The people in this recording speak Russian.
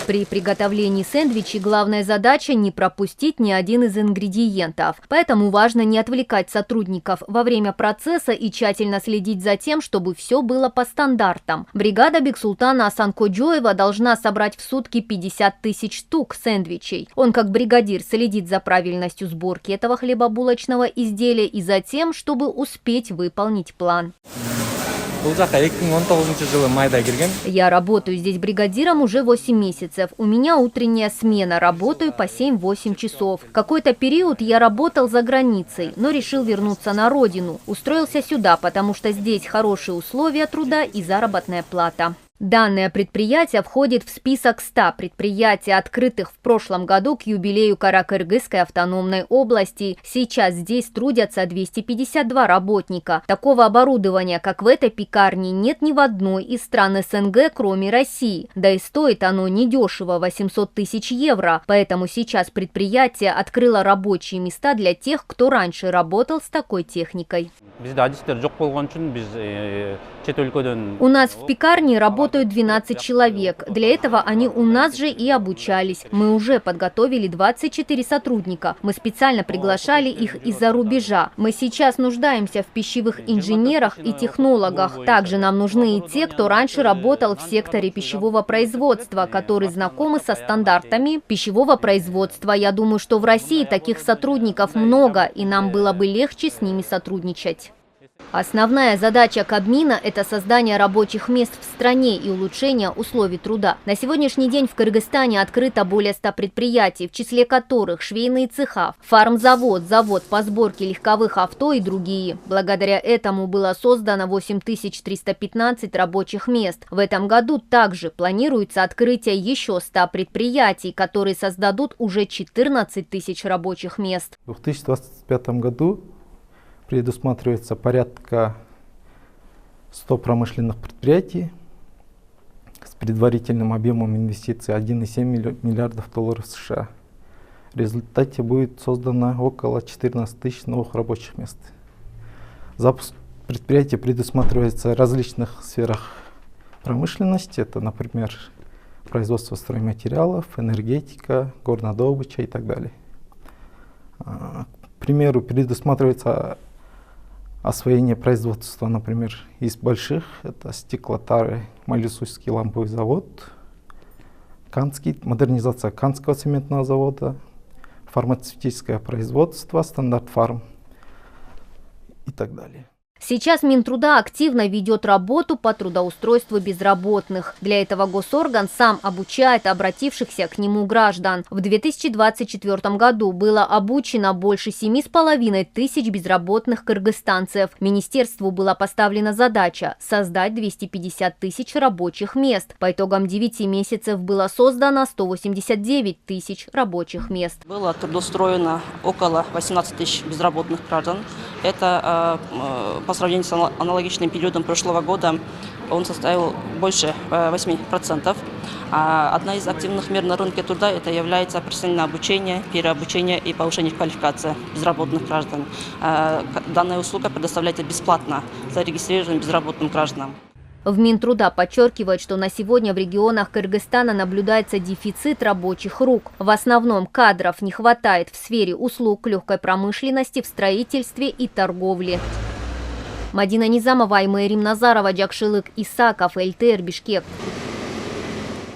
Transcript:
При приготовлении сэндвичей главная задача – не пропустить ни один из ингредиентов. Поэтому важно не отвлекать сотрудников во время процесса и тщательно следить за тем, чтобы все было по стандартам. Бригада Бексултана Асанкоджоева должна собрать в сутки 50 тысяч штук сэндвичей. Он, как бригадир, следит за правильностью сборки этого хлебобулочного изделия и за тем, чтобы успеть выполнить план. Я работаю здесь бригадиром уже 8 месяцев. У меня утренняя смена, работаю по 7-8 часов. Какой-то период я работал за границей, но решил вернуться на родину. Устроился сюда, потому что здесь хорошие условия труда и заработная плата. Данное предприятие входит в список 100 предприятий, открытых в прошлом году к юбилею Каракыргызской автономной области. Сейчас здесь трудятся 252 работника. Такого оборудования, как в этой пекарне, нет ни в одной из стран СНГ, кроме России. Да и стоит оно недешево – 800 тысяч евро. Поэтому сейчас предприятие открыло рабочие места для тех, кто раньше работал с такой техникой. У нас в пекарне работают 12 человек. Для этого они у нас же и обучались. Мы уже подготовили 24 сотрудника. Мы специально приглашали их из-за рубежа. Мы сейчас нуждаемся в пищевых инженерах и технологах. Также нам нужны и те, кто раньше работал в секторе пищевого производства, которые знакомы со стандартами пищевого производства. Я думаю, что в России таких сотрудников много, и нам было бы легче с ними сотрудничать. Основная задача Кабмина – это создание рабочих мест в стране и улучшение условий труда. На сегодняшний день в Кыргызстане открыто более 100 предприятий, в числе которых швейные цеха, фармзавод, завод по сборке легковых авто и другие. Благодаря этому было создано 8315 рабочих мест. В этом году также планируется открытие еще 100 предприятий, которые создадут уже 14 тысяч рабочих мест. В 2025 году предусматривается порядка 100 промышленных предприятий с предварительным объемом инвестиций 1,7 миллиардов долларов США. В результате будет создано около 14 тысяч новых рабочих мест. Запуск предприятий предусматривается в различных сферах промышленности. Это, например, производство стройматериалов, энергетика, горнодобыча и так далее. К примеру, предусматривается освоение производства, например, из больших, это стеклотары, Малюсуйский ламповый завод, модернизация Канского цементного завода, фармацевтическое производство, Стандарт Фарм и так далее. Сейчас Минтруда активно ведет работу по трудоустройству безработных. Для этого госорган сам обучает обратившихся к нему граждан. В 2024 году было обучено больше 7,5 тысяч безработных кыргызстанцев. Министерству была поставлена задача создать 250 тысяч рабочих мест. По итогам 9 месяцев было создано 189 тысяч рабочих мест. Было трудоустроено около 18 тысяч безработных граждан. Это по сравнению с аналогичным периодом прошлого года он составил больше 8%. Одна из активных мер на рынке труда это является профессиональное обучение, переобучение и повышение квалификации безработных граждан. Данная услуга предоставляется бесплатно зарегистрированным безработным гражданам. В Минтруда подчеркивают, что на сегодня в регионах Кыргызстана наблюдается дефицит рабочих рук. В основном кадров не хватает в сфере услуг, легкой промышленности, в строительстве и торговле. Мадина Низамова, Аймерим Назарова, Джакшылык Исаков, ЛТР, Бишкек.